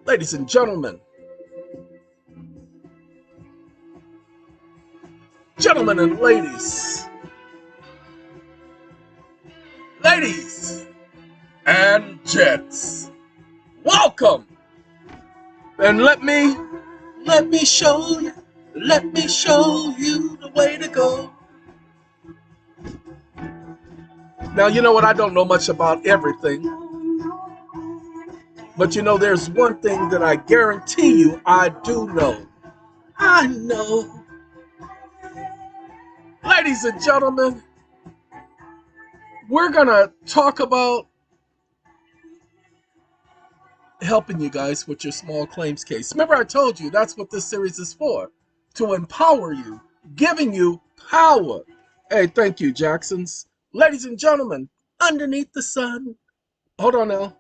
Ladies and gentlemen, gentlemen and ladies and gents, welcome. And let me show you the way to go. Now, you know what? I don't know much about everything, but you know, there's one thing that I guarantee you I do know. I know. Ladies and gentlemen, we're going to talk about helping you guys with your small claims case. Remember, I told you that's what this series is for, to empower you, giving you power. Hey, thank you, Jacksons. Ladies and gentlemen, underneath the sun. Hold on now.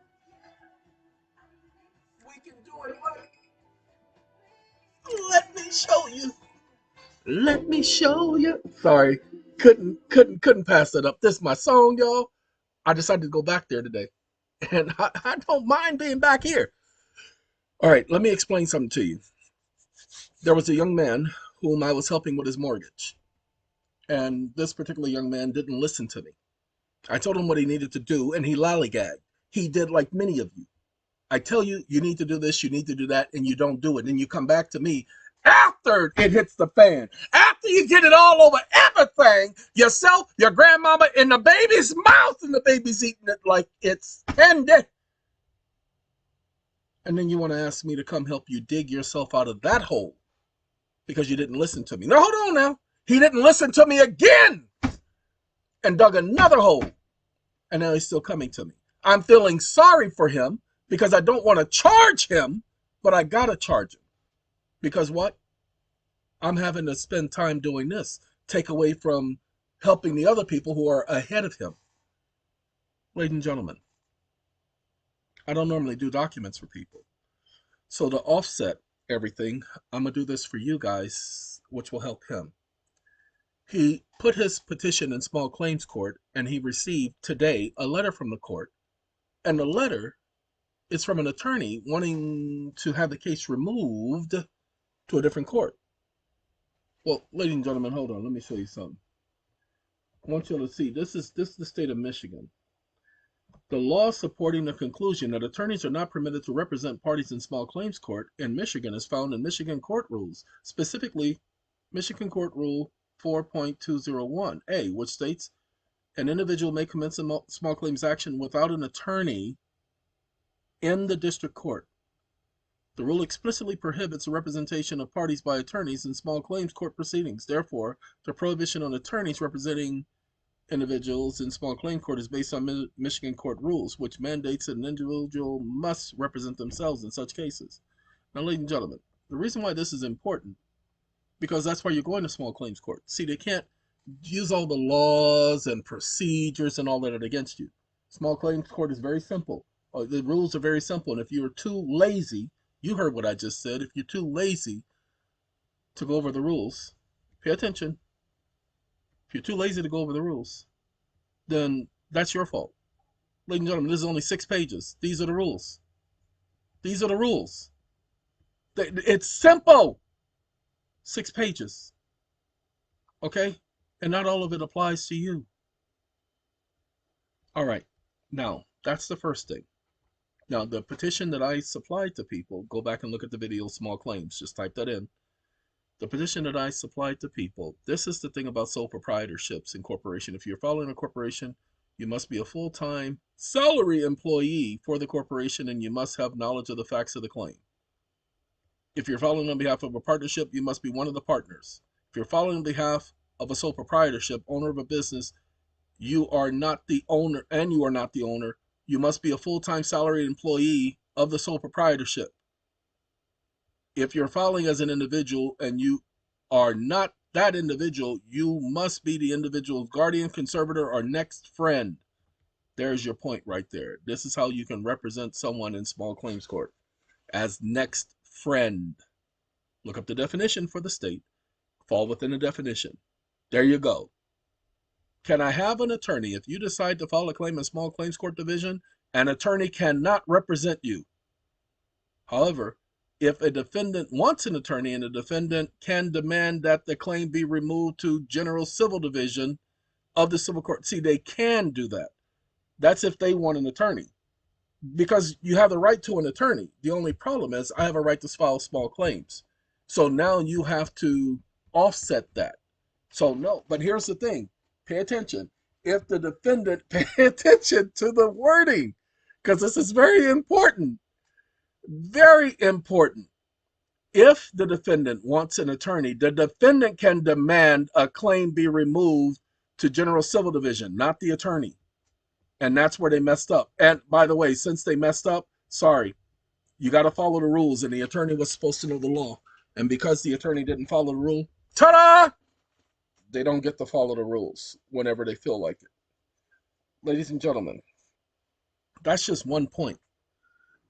We can do it right. Let me show you. Let me show you. Sorry, couldn't pass that up. This is my song, y'all. I decided to go back there today, and I don't mind being back here. All right, let me explain something to you. There was a young man whom I was helping with his mortgage, and this particular young man didn't listen to me. I told him what he needed to do, and he lollygagged. He did like many of you. I tell you, you need to do this, you need to do that, and you don't do it. And you come back to me after it hits the fan, after you get it all over everything, yourself, your grandmama, in the baby's mouth, and the baby's eating it like it's candy. And then you want to ask me to come help you dig yourself out of that hole because you didn't listen to me. No, hold on now. He didn't listen to me again and dug another hole. And now he's still coming to me. I'm feeling sorry for him because I don't want to charge him, but I got to charge him. Because what? I'm having to spend time doing this, take away from helping the other people who are ahead of him. Ladies and gentlemen, I don't normally do documents for people. So to offset everything, I'm going to do this for you guys, which will help him. He put his petition in small claims court, and he received today a letter from the court. And the letter is from an attorney wanting to have the case removed to a different court. Well, ladies and gentlemen, hold on. Let me show you something. I want you to see. This is the state of Michigan. The law supporting the conclusion that attorneys are not permitted to represent parties in small claims court in Michigan is found in Michigan court rules, specifically Michigan Court Rule 4.201A, which states an individual may commence a small claims action without an attorney in the district court. The rule explicitly prohibits the representation of parties by attorneys in small claims court proceedings. Therefore, the prohibition on attorneys representing individuals in small claim court is based on Michigan court rules, which mandates that an individual must represent themselves in such cases. Now, ladies and gentlemen, the reason why this is important, because that's why you're going to small claims court. See, they can't use all the laws and procedures and all that against you. Small claims court is very simple. The rules are very simple, and if you're too lazy, you heard what I just said, if you're too lazy to go over the rules, pay attention. If you're too lazy to go over the rules, then that's your fault. Ladies and gentlemen, this is only 6 pages. These are the rules. These are the rules. It's simple. 6 pages. Okay? And not all of it applies to you. All right. Now, that's the first thing. Now, the petition that I supplied to people, go back and look at the video, small claims. Just type that in. The petition that I supplied to people, this is the thing about sole proprietorships and corporation. If you're following a corporation, you must be a full-time salary employee for the corporation, and you must have knowledge of the facts of the claim. If you're following on behalf of a partnership, you must be one of the partners. If you're following on behalf of a sole proprietorship, owner of a business, you are not the owner, and you are not the owner. You must be a full-time salaried employee of the sole proprietorship. If you're filing as an individual and you are not that individual, you must be the individual's guardian, conservator, or next friend. There's your point right there. This is how you can represent someone in small claims court, as next friend. Look up the definition for the state. Fall within the definition. There you go. Can I have an attorney? If you decide to file a claim in small claims court division, an attorney cannot represent you. However, if a defendant wants an attorney and the defendant can demand that the claim be removed to General Civil Division of the Civil Court, see, they can do that. That's if they want an attorney, because you have the right to an attorney. The only problem is I have a right to file small claims. So now you have to offset that. So no, but here's the thing. Pay attention. If the defendant, pay attention to the wording, because this is very important. Very important. If the defendant wants an attorney, the defendant can demand a claim be removed to General Civil Division, not the attorney. And that's where they messed up. And by the way, since they messed up, sorry, you got to follow the rules. And the attorney was supposed to know the law. And because the attorney didn't follow the rule, ta-da! They don't get to follow the rules whenever they feel like it. Ladies and gentlemen, that's just one point.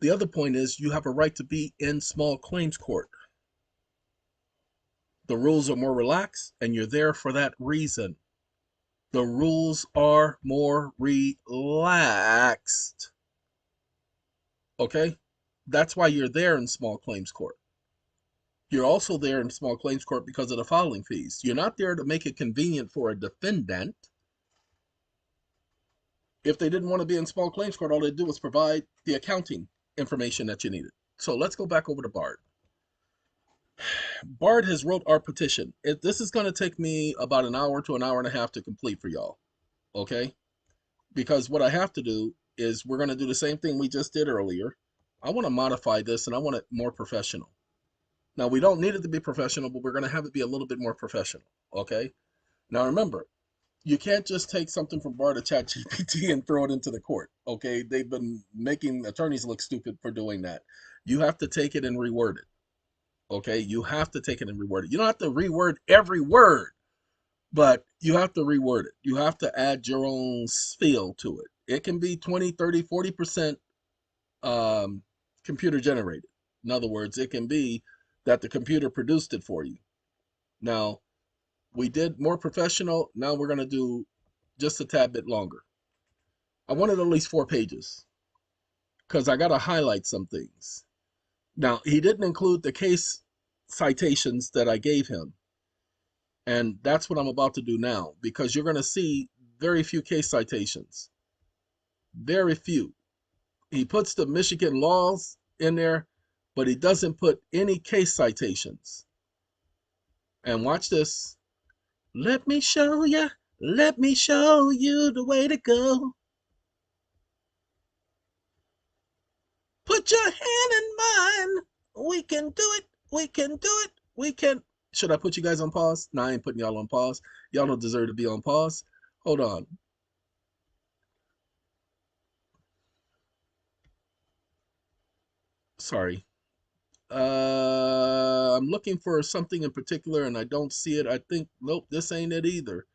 The other point is you have a right to be in small claims court. The rules are more relaxed, and you're there for that reason. The rules are more relaxed. Okay? That's why you're there in small claims court. You're also there in small claims court because of the filing fees. You're not there to make it convenient for a defendant. If they didn't want to be in small claims court, all they'd do was provide the accounting information that you needed. So let's go back over to Bard. Bard has wrote our petition. This is going to take me about an hour to an hour and a half to complete for y'all. Okay? Because what I have to do is we're going to do the same thing we just did earlier. I want to modify this and I want it more professional. Now, we don't need it to be professional, but we're going to have it be a little bit more professional. Okay? Now, remember, you can't just take something from Bard or ChatGPT and throw it into the court. Okay? They've been making attorneys look stupid for doing that. You have to take it and reword it. Okay? You have to take it and reword it. You don't have to reword every word, but you have to reword it. You have to add your own feel to it. It can be 20, 30, 40% computer generated. In other words, it can be that the computer produced it for you. Now, we did more professional. Now we're going to do just a tad bit longer. I wanted at least 4 pages because I got to highlight some things. Now, he didn't include the case citations that I gave him. And that's what I'm about to do now, because you're going to see very few case citations. Very few. He puts the Michigan laws in there, but he doesn't put any case citations. And watch this. Let me show you the way to go. Put your hand in mine. We can do it. We can do it. We can. Should I put you guys on pause? No, I ain't putting y'all on pause. Y'all don't deserve to be on pause. Hold on. Sorry. I'm looking for something in particular and I don't see it. I think, nope, this ain't it either.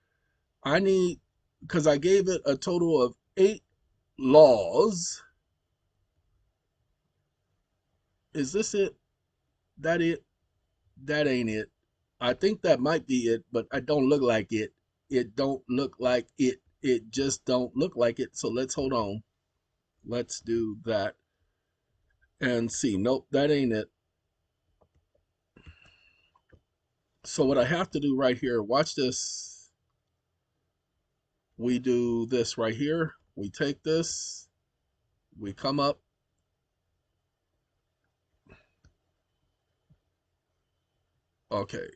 I need, because I gave it a total of 8 laws. Is this it? That it? That ain't it. I think that might be it, but I don't look like it. It don't look like it. It just don't look like it. So let's hold on. Let's do that and see. Nope, that ain't it. So what I have to do right here, watch this. We do this right here. We take this. We come up. Okay.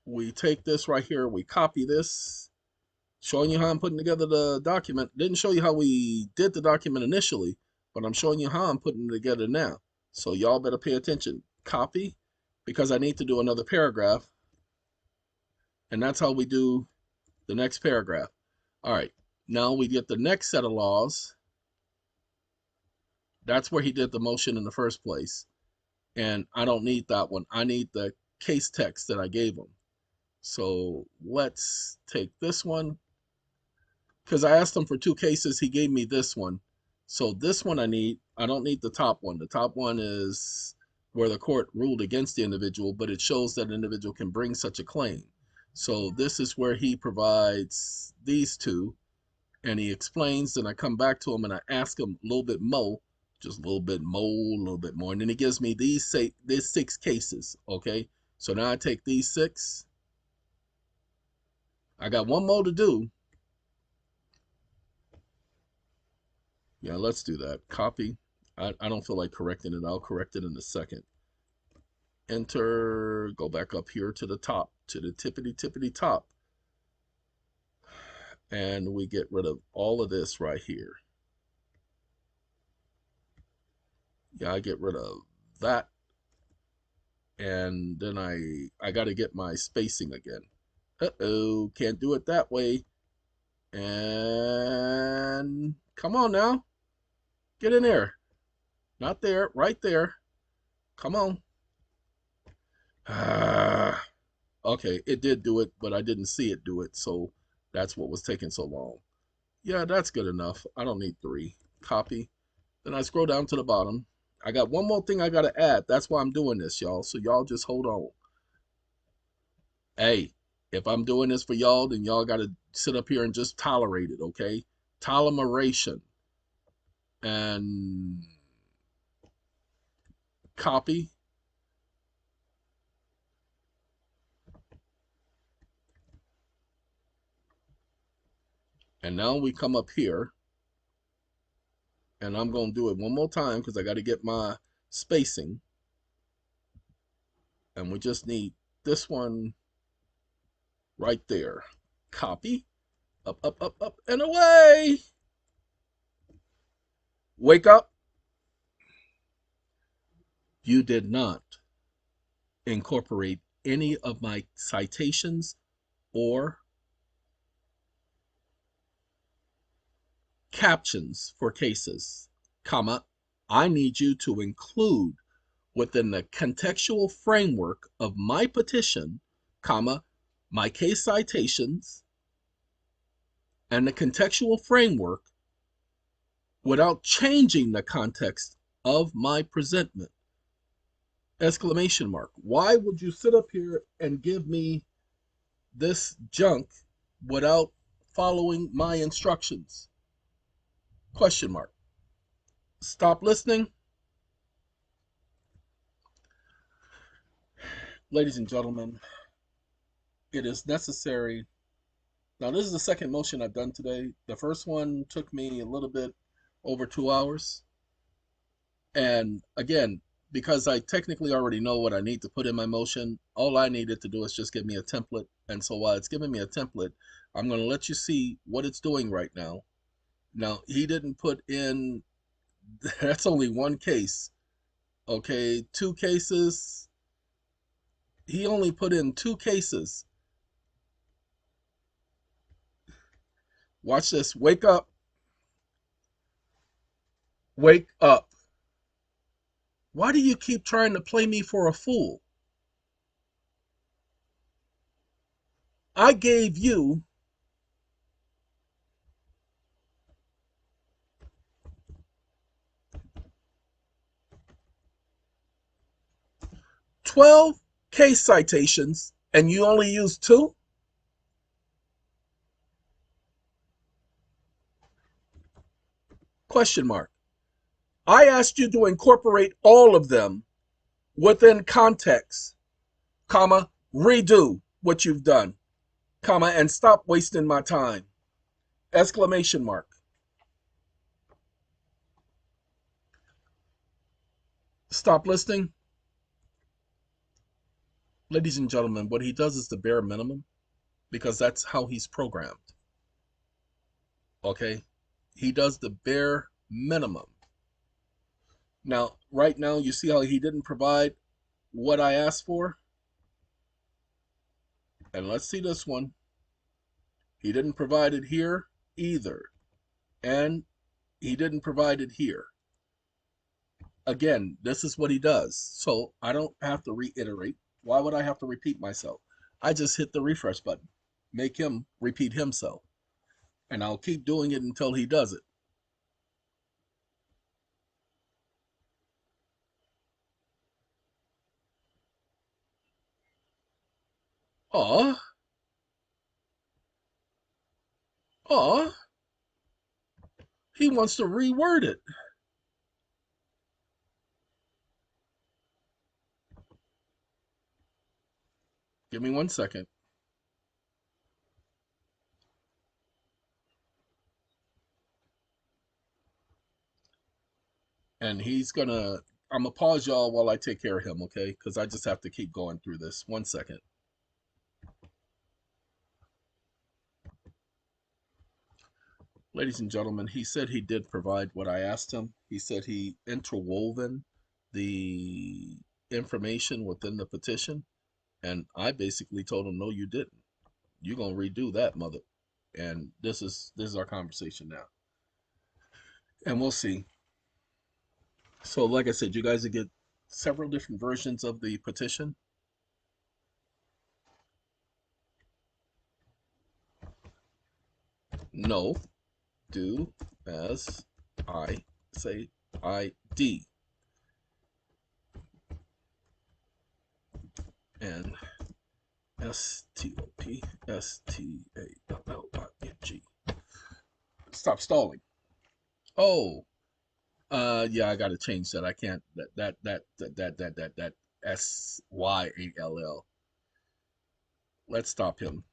We take this right here. We copy this. Showing you how I'm putting together the document. Didn't show you how we did the document initially, but I'm showing you how I'm putting it together now. So y'all better pay attention. Copy, because I need to do another paragraph. And that's how we do the next paragraph. All right, now we get the next set of laws. That's where he did the motion in the first place. And I don't need that one. I need the case text that I gave him. So let's take this one. Because I asked him for 2 cases, he gave me this one. So this one I need. I don't need the top one. The top one is where the court ruled against the individual, but it shows that an individual can bring such a claim. So this is where he provides these 2, and he explains, and I come back to him and I ask him a little bit more Just a little bit more, a little bit more. And then it gives me these 6 cases. Okay. So now I take these 6. I got one more to do. Yeah, let's do that. Copy. I don't feel like correcting it. I'll correct it in a second. Enter. Go back up here to the top, to the tippity top. And we get rid of all of this right here. Yeah, I get rid of that. And then I got to get my spacing again. Uh-oh, can't do it that way. And come on now. Get in there. Not there, right there. Come on. Okay, it did do it, but I didn't see it do it, so that's what was taking so long. Yeah, that's good enough. I don't need 3. Copy. Then I scroll down to the bottom. I got one more thing I got to add. That's why I'm doing this, y'all. So y'all just hold on. Hey, if I'm doing this for y'all, then y'all got to sit up here and just tolerate it, okay? Toleration. And copy. And now we come up here. And I'm going to do it one more time because I got to get my spacing. And we just need this one right there. Copy. Up, up, up, up, and away. Wake up. You did not incorporate any of my citations or captions for cases, comma, I need you to include within the contextual framework of my petition, comma, my case citations and the contextual framework without changing the context of my presentment. Exclamation mark. Why would you sit up here and give me this junk without following my instructions? Question mark. Stop listening. Ladies and gentlemen, it is necessary. Now, this is the second motion I've done today. The first one took me a little bit over 2 hours. And again, because I technically already know what I need to put in my motion, all I needed to do is just give me a template. And so while it's giving me a template, I'm going to let you see what it's doing right now. Now, he didn't put in, that's only one case. Okay, 2 cases. He only put in 2 cases. Watch this. Wake up. Wake up. Why do you keep trying to play me for a fool? I gave you 12 case citations and you only used 2? Question mark. I asked you to incorporate all of them within context, comma, redo what you've done, comma, and stop wasting my time. Exclamation mark. Stop listening. Ladies and gentlemen, what he does is the bare minimum because that's how he's programmed. Okay? He does the bare minimum. Now, right now, you see how he didn't provide what I asked for? And let's see this one. He didn't provide it here either. And he didn't provide it here. Again, this is what he does. So I don't have to reiterate. Why would I have to repeat myself? I just hit the refresh button. Make him repeat himself. And I'll keep doing it until he does it. Aw. Aw. He wants to reword it. Give me 1 second. And I'm gonna pause y'all while I take care of him, okay? Because I just have to keep going through this. 1 second. Ladies and gentlemen, he said he did provide what I asked him. He said he interwoven the information within the petition, and I basically told him, no, you didn't. You're gonna redo that, mother. And this is our conversation now, and we'll see. So, like I said, you guys will get several different versions of the petition. No, do as I say. ID and STOP STALLING. Stop stalling. Oh, yeah, I got to change that. I can't. That SYALL. Let's stop him.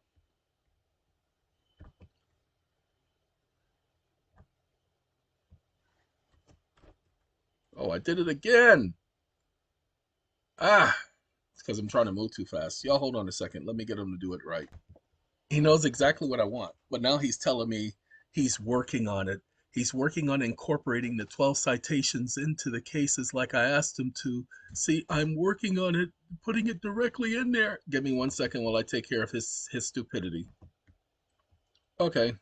Oh, I did it again. Ah, it's because I'm trying to move too fast. Y'all hold on a second. Let me get him to do it right. He knows exactly what I want, but now he's telling me he's working on it. He's working on incorporating the 12 citations into the cases like I asked him to. See, I'm working on it, putting it directly in there. Give me 1 second while I take care of his stupidity. Okay,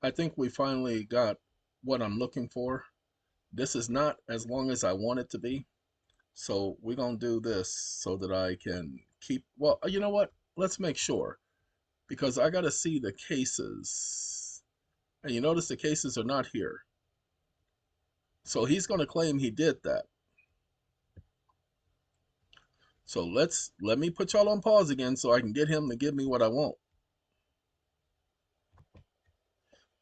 I think we finally got what I'm looking for. This is not as long as I want it to be. So we're going to do this so that I can keep, well, you know what? Let's make sure, because I got to see the cases. And you notice the cases are not here. So he's going to claim he did that. So let me put y'all on pause again so I can get him to give me what I want.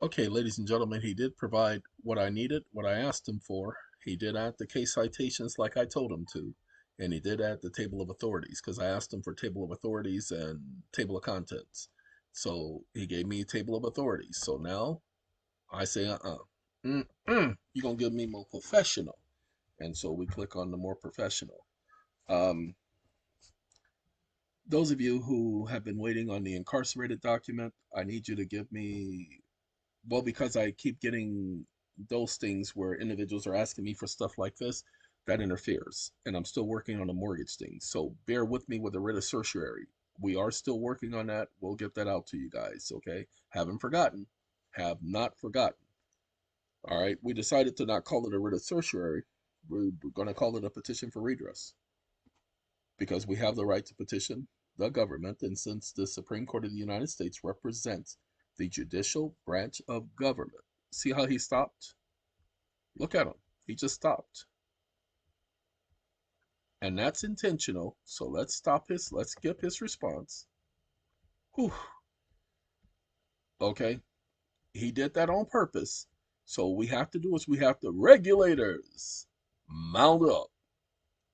Okay, ladies and gentlemen, he did provide what I needed, what I asked him for. He did add the case citations like I told him to. And he did add the table of authorities because I asked him for table of authorities and table of contents. So he gave me a table of authorities. So now I say, you're going to give me more professional. And so we click on the more professional. Those of you who have been waiting on the incarcerated document, I need you to give me, well, because I keep getting those things where individuals are asking me for stuff like this, that interferes. And I'm still working on a mortgage thing. So bear with me with the writ of certiorari. We are still working on that. We'll get that out to you guys, okay? Haven't forgotten. Have not forgotten. All right, we decided to not call it a writ of certiorari. We're going to call it a petition for redress because we have the right to petition the government. And since the Supreme Court of the United States represents the judicial branch of government, see how he stopped? Look at him. He just stopped. And that's intentional. So let's skip his response. Whew. Okay. He did that on purpose. So we have to do is we have the regulators mount up.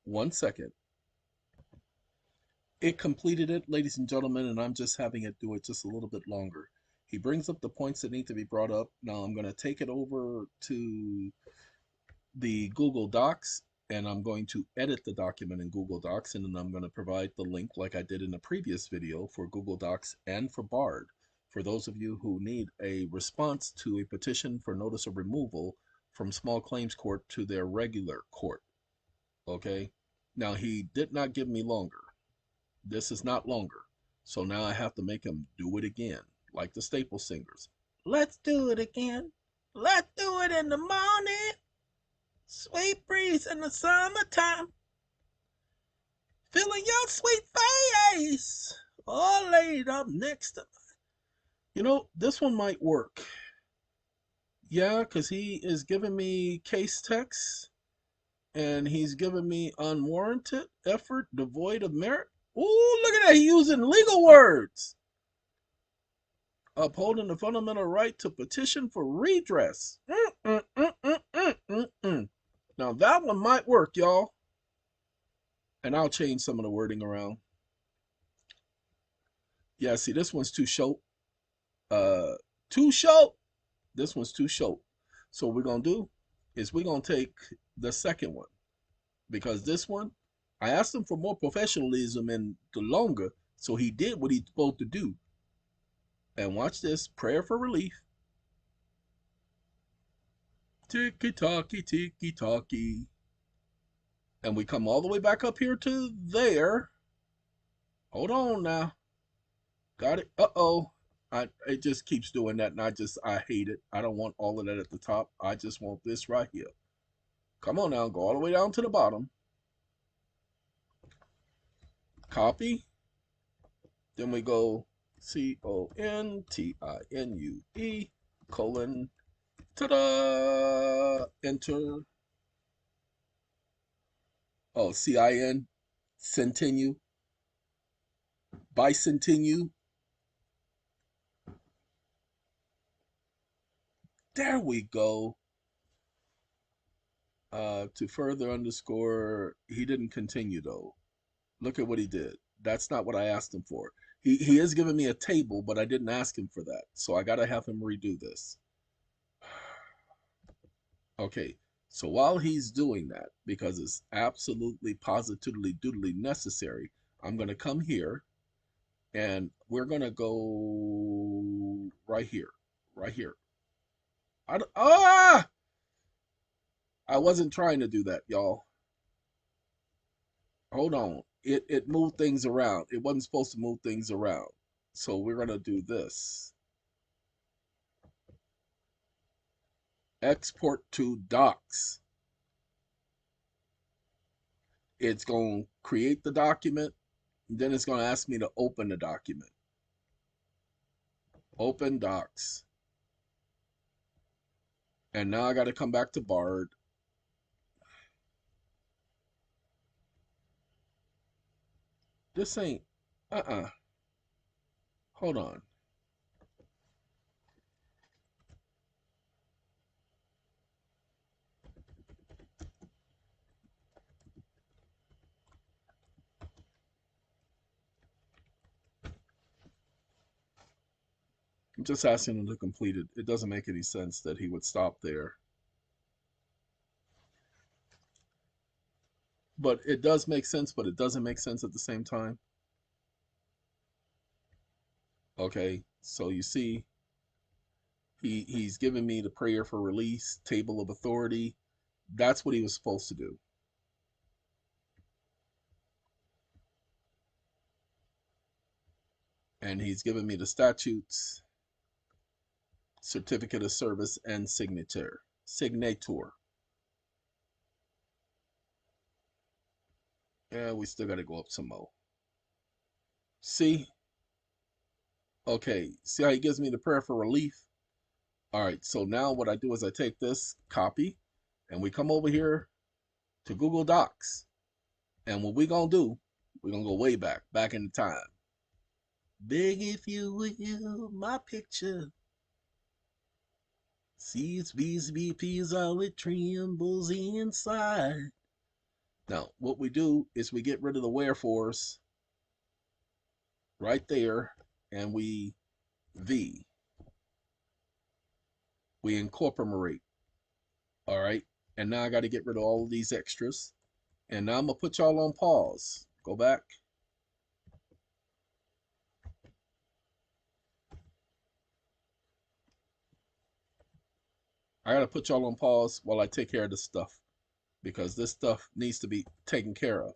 1 second. It completed it, ladies and gentlemen, and I'm just having it do it just a little bit longer. He brings up the points that need to be brought up. Now I'm going to take it over to the Google Docs, and I'm going to edit the document in Google Docs, and then I'm going to provide the link like I did in the previous video for Google Docs and for BARD. For those of you who need a response to a petition for notice of removal from small claims court to their regular court. Okay? Now, he did not give me longer. This is not longer. So now I have to make him do it again, like the Staple Singers. Let's do it again. Let's do it in the morning. Sweet breeze in the summertime. Feeling your sweet face. All laid up next to me. You know, this one might work. Yeah, because he is giving me case text and he's giving me unwarranted effort devoid of merit. Ooh, look at that. He's using legal words. Upholding the fundamental right to petition for redress. Now that one might work, y'all. And I'll change some of the wording around. Yeah, see, this one's too short. Too short. This one's too short. So what we're gonna do is we're gonna take the second one, because this one, I asked him for more professionalism and the longer, so he did what he's supposed to do. And watch this, prayer for relief. Ticky tocky, ticky tocky. And we come all the way back up here to there. Hold on now. Got it. Uh-oh. It just keeps doing that, and I hate it. I don't want all of that at the top. I just want this right here. Come on now, go all the way down to the bottom. Copy. Then we go CONTINUE colon, ta-da, enter. Oh, CIN, centinu, bicentennial. There we go. To further underscore, he didn't continue though. Look at what he did. That's not what I asked him for. He is giving me a table, but I didn't ask him for that. So I got to have him redo this. Okay, so while he's doing that, because it's absolutely, positively, doodly necessary, I'm going to come here and we're going to go right here, right here. I wasn't trying to do that, y'all. Hold on. It moved things around. It wasn't supposed to move things around. So we're going to do this. Export to docs. It's going to create the document. Then it's going to ask me to open the document. Open docs. And now I got to come back to Bard. This ain't, hold on. I'm just asking him to complete it. It doesn't make any sense that he would stop there. But it does make sense, but it doesn't make sense at the same time. Okay, so you see, he's giving me the prayer for release, table of authority. That's what he was supposed to do. And he's giving me the statutes, certificate of service, and signature. Yeah, we still got to go up some more. See? Okay, see how he gives me the prayer for relief? All right, so now what I do is I take this, copy, and we come over here to Google Docs. And what we going to do, we're going to go way back in the time. Big, if you will, my picture. C's, V's, VP's, all it trembles inside. Now, what we do is we get rid of the wherefores right there, and we incorporate. All right, and now I got to get rid of all of these extras. And now I'm going to put y'all on pause. Go back. I got to put y'all on pause while I take care of this stuff, because this stuff needs to be taken care of.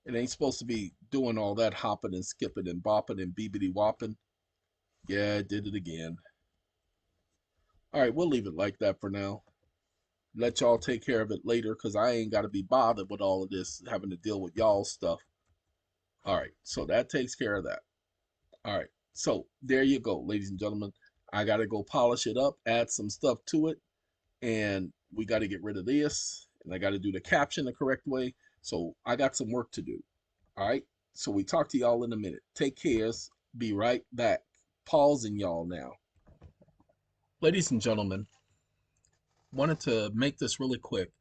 It ain't supposed to be doing all that hopping and skipping and bopping and beebity whopping. Yeah, I did it again. All right, we'll leave it like that for now. Let y'all take care of it later, because I ain't got to be bothered with all of this, having to deal with y'all stuff. All right, so that takes care of that. All right, so there you go, ladies and gentlemen. I got to go polish it up, add some stuff to it, and we got to get rid of this, and I got to do the caption the correct way. So I got some work to do. All right, so we talk to y'all in a minute. Take care. Be right back. Pausing y'all now. Ladies and gentlemen, wanted to make this really quick.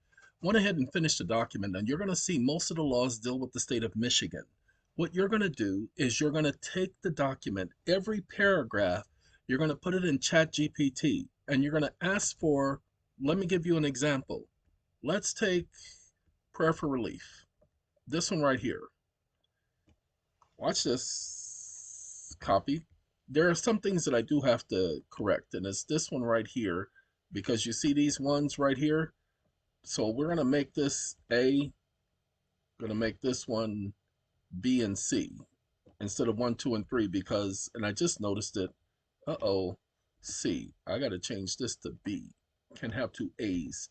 Went ahead and finished the document, and you're going to see most of the laws deal with the state of Michigan. what you're going to do is you're going to take the document, every paragraph, you're going to put it in Chat GPT, and you're going to ask for, let me give you an example. Let's take prayer for relief. This one right here. Watch this. Copy. There are some things that I do have to correct, and it's this one right here, because you see these ones right here. So we're going to make this A, going to make this one B and C instead of 1, 2, and 3, because, and I just noticed it. C. I got to change this to B. Can have two A's.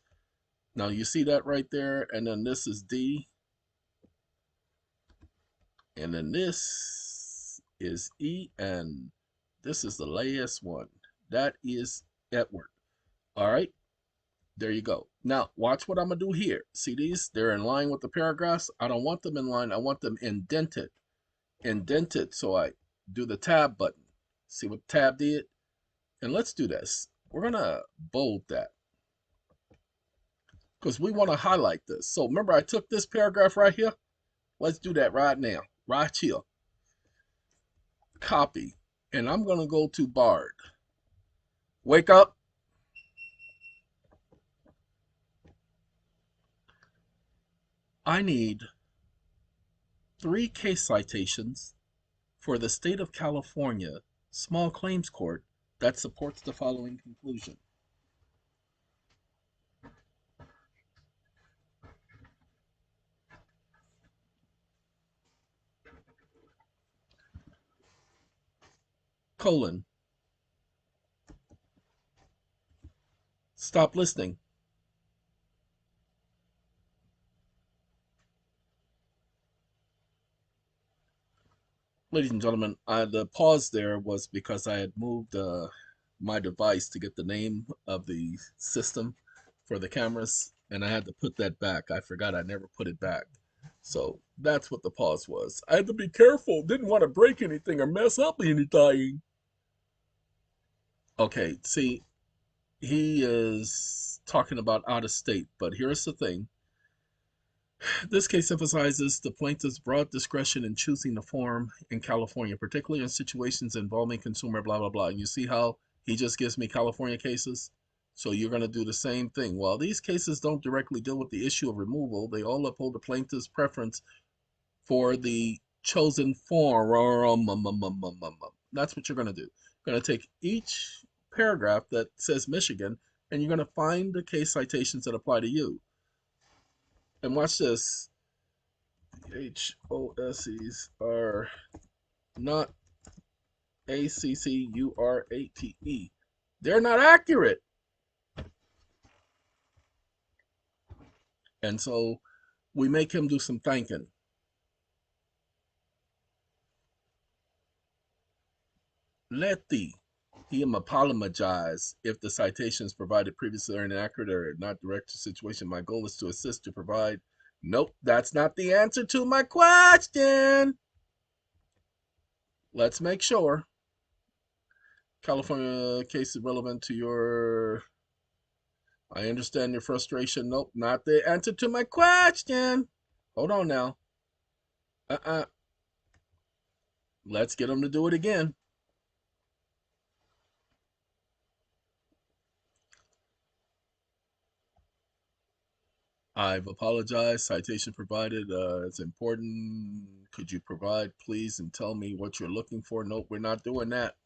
Now you see that right there, and then this is D, and then this is E, and this is the last one. That is Edward. All right, there you go. Now watch what I'm gonna do here. See these? They're in line with the paragraphs. I don't want them in line. I want them indented. Indented. So I do the tab button. See what tab did? And let's do this. We're gonna bold that, because we want to highlight this. So remember, I took this paragraph right here. Let's do that right now, right here. Copy. And I'm going to go to Bard. Wake up. I need 3 case citations for the state of California small claims court that supports the following conclusion. Colon. Stop listening. Ladies and gentlemen, the pause there was because I had moved my device to get the name of the system for the cameras, and I had to put that back. I forgot I never put it back. So that's what the pause was. I had to be careful. Didn't want to break anything or mess up anything. Okay, see, he is talking about out of state, but here's the thing. This case emphasizes the plaintiff's broad discretion in choosing the forum in California, particularly in situations involving consumer blah, blah, blah. And you see how he just gives me California cases? So you're going to do the same thing. While these cases don't directly deal with the issue of removal, they all uphold the plaintiff's preference for the chosen forum. That's what you're going to do. You're going to take each paragraph that says Michigan, and you're going to find the case citations that apply to you. And watch this. HOSEs are not ACCURATE. They're not accurate. And so we make him do some thinking. Let him apologize if the citations provided previously are inaccurate or not direct to situation. My goal is to assist to provide. Nope, that's not the answer to my question. Let's make sure. California case is relevant to your. I understand your frustration. Nope, not the answer to my question. Hold on now. Let's get him to do it again. I've apologized. Citation provided. It's important. Could you provide, please, and tell me what you're looking for? Nope, we're not doing that.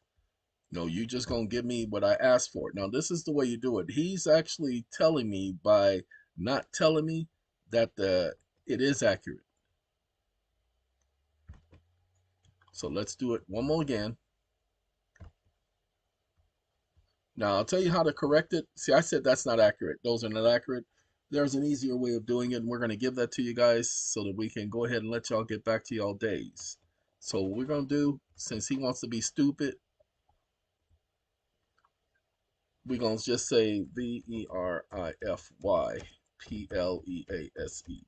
No, you just gonna give me what I asked for. Now, this is the way you do it. He's actually telling me by not telling me that it is accurate. So let's do it one more again. Now, I'll tell you how to correct it. See, I said that's not accurate. Those are not accurate. There's an easier way of doing it, and we're going to give that to you guys so that we can go ahead and let y'all get back to y'all days. So what we're going to do, since he wants to be stupid, we're going to just say VERIFYPLEASE.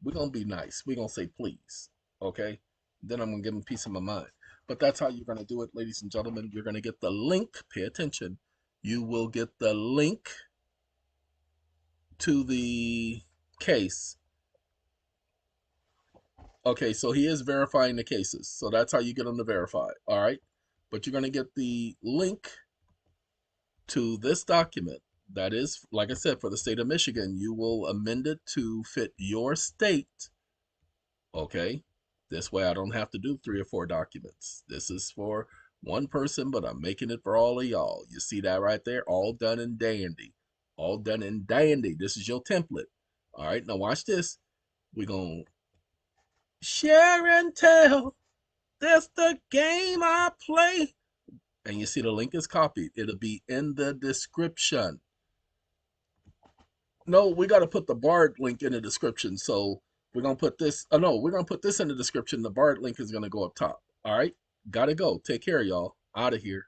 We're going to be nice. We're going to say please, okay? Then I'm going to give him a piece of my mind. But that's how you're going to do it, ladies and gentlemen. You're going to get the link. Pay attention. You will get the link to the case Okay, so he is verifying the cases. So that's how you get them to verify. All right. But you're going to get the link to this document. That is, like I said, for the state of Michigan, you will amend it to fit your state. Okay. This way I don't have to do 3 or 4 documents. This is for one person, but I'm making it for all of y'all. You see that right there? All done and dandy. All done and dandy. This is your template. All right. Now watch this. We're going to share and tell. That's the game I play. And you see the link is copied. It'll be in the description. No, we got to put the Bard link in the description. So we're going to put this. Oh, no, we're going to put this in the description. The Bard link is going to go up top. All right. Got to go. Take care, y'all. Out of here.